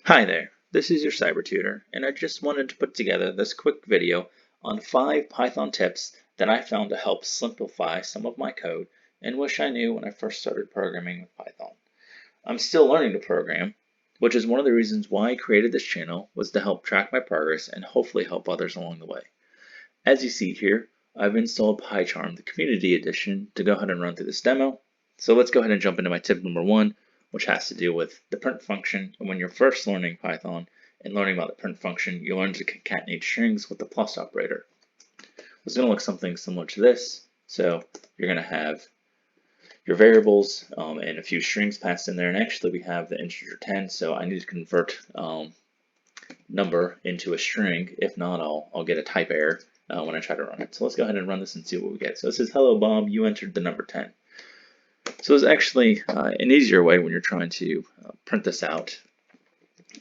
Hi there, this is your cyber tutor, and I just wanted to put together this quick video on 5 Python tips that I found to help simplify some of my code and wish I knew when I first started programming with Python. I'm still learning to program, which is one of the reasons why I created this channel, was to help track my progress and hopefully help others along the way. As you see here, I've installed PyCharm, the community edition, to go ahead and run through this demo. So let's go ahead and jump into my tip number 1, which has to do with the print function. And when you're first learning Python and learning about the print function, you learn to concatenate strings with the plus operator. It's going to look something similar to this. So you're going to have your variables and a few strings passed in there. And actually we have the integer 10, so I need to convert number into a string. If not, I'll get a type error when I try to run it. So let's go ahead and run this and see what we get. So it says, "Hello Bob, you entered the number 10. So it's actually an easier way when you're trying to print this out.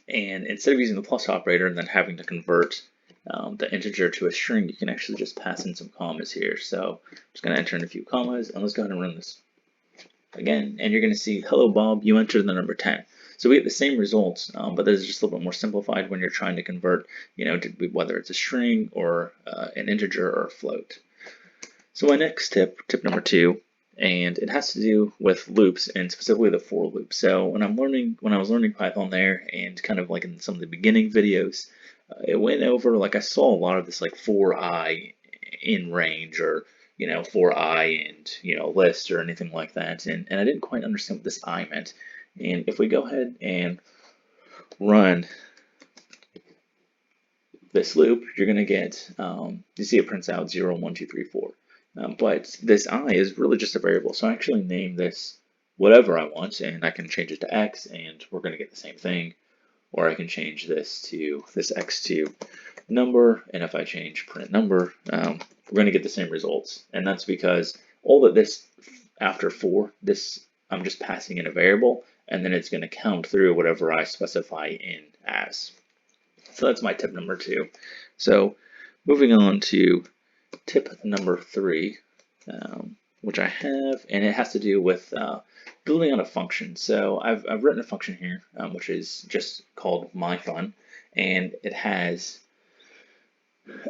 And instead of using the plus operator and then having to convert the integer to a string, you can actually just pass in some commas here. So I'm just going to enter in a few commas, and let's go ahead and run this again. And you're going to see, "Hello Bob, you entered the number 10. So we get the same results, but this is just a little bit more simplified when you're trying to convert, whether it's a string or an integer or a float. So my next tip number 2, and it has to do with loops and specifically the for loop. So when I was learning Python there, and kind of like in some of the beginning videos, it went over, like I saw a lot of this like for I in range, or for I and list or anything like that, and I didn't quite understand what this I meant. And if we go ahead and run this loop, you're going to get, you see it prints out 0, 1, 2, 3, 4. But this I is really just a variable. So I actually name this whatever I want, and I can change it to X, and we're going to get the same thing. Or I can change this X to number, and if I change print number, we're going to get the same results. And that's because all of this after for, I'm just passing in a variable, and then it's going to count through whatever I specify in as. So that's my tip number 2. So moving on to tip number 3, which I have, and it has to do with building on a function. So I've written a function here, which is just called myFun, and it has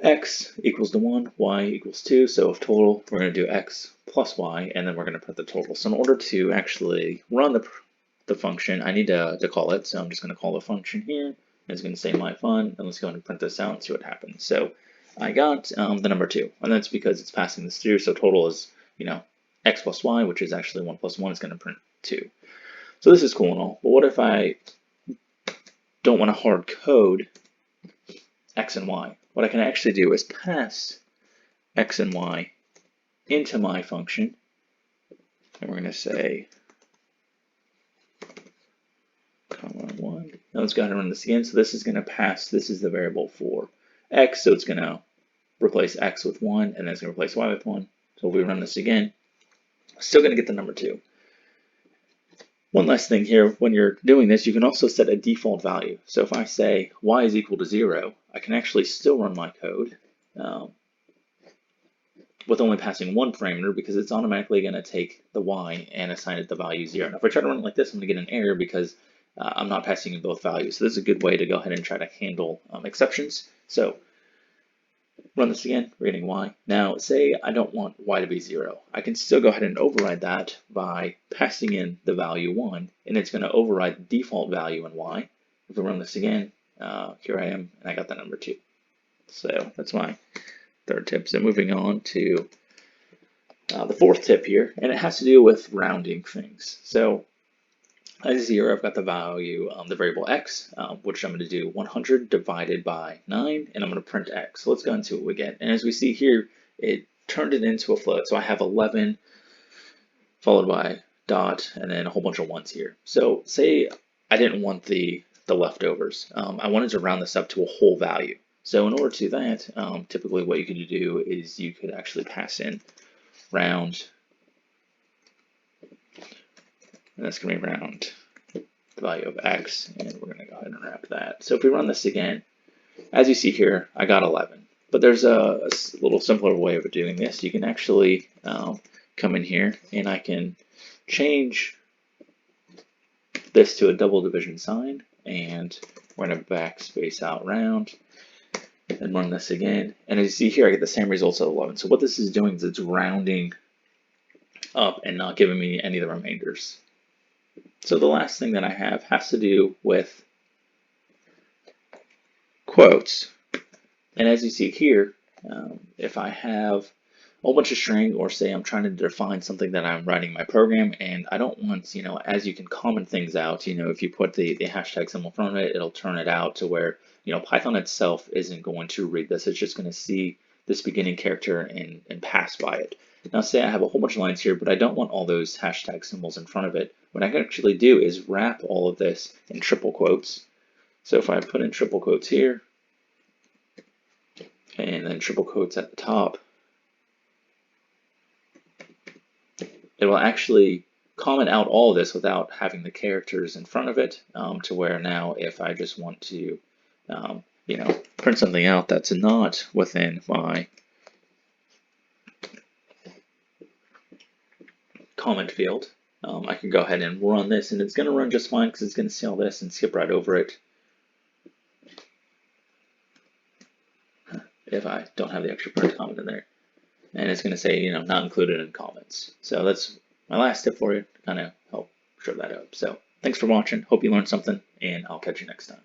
x equals to 1, y equals 2. So if total, we're going to do x plus y, and then we're going to print the total. So in order to actually run the function, I need to call it. So I'm just going to call the function here. It's going to say myFun, and let's go ahead and print this out and see what happens. So I got the number 2, and that's because it's passing this through. So total is, x plus y, which is actually 1 plus 1 is going to print 2. So this is cool and all, but what if I don't want to hard code x and y? What I can actually do is pass x and y into my function, and we're going to say, comma 1. Now let's go ahead and run this again. So this is going to pass, this is the variable for x, so it's going to replace x with 1, and then it's going to replace y with 1. So if we run this again, still going to get the number 2. One last thing here, when you're doing this, you can also set a default value. So if I say y is equal to 0, I can actually still run my code with only passing one parameter, because it's automatically going to take the y and assign it the value 0. Now if I try to run it like this, I'm going to get an error because I'm not passing in both values. So this is a good way to go ahead and try to handle exceptions. So run this again, we're getting y. Now say I don't want y to be 0. I can still go ahead and override that by passing in the value 1, and it's going to override the default value in y. If we run this again, here I am, and I got the number 2. So that's my 3rd tip. So moving on to the 4th tip here, and it has to do with rounding things. So as here, I've got the value, the variable x, which I'm going to do 100 divided by 9, and I'm going to print x. So let's go and see what we get. And as we see here, it turned it into a float. So I have 11 followed by dot, and then a whole bunch of 1s here. So say I didn't want the leftovers. I wanted to round this up to a whole value. So in order to do that, typically what you could do is you could actually pass in round, and that's going to be round the value of x, and we're going to go ahead and wrap that. So if we run this again, as you see here, I got 11. But there's a little simpler way of doing this. You can actually come in here, and I can change this to a double division sign, and We're going to backspace out round and run this again. And as you see here, I get the same results at 11. So what this is doing is it's rounding up and not giving me any of the remainders. So the last thing that I have has to do with quotes. And as you see here, if I have a whole bunch of string, or say I'm trying to define something that I'm writing my program, and I don't want, as you can comment things out, if you put the hashtag symbol in front of it, it'll turn it out to where, Python itself isn't going to read this. It's just going to see this beginning character and pass by it. Now say I have a whole bunch of lines here, but I don't want all those hashtag symbols in front of it. What I can actually do is wrap all of this in triple quotes. So if I put in triple quotes here, and then triple quotes at the top, it will actually comment out all of this without having the characters in front of it, to where now if I just want to, print something out that's not within my comment field, I can go ahead and run this, and it's going to run just fine because it's going to see all this and skip right over it if I don't have the extra print comment in there. And it's going to say, not included in comments. So that's my last tip for you to kind of help show that up. So thanks for watching. Hope you learned something, and I'll catch you next time.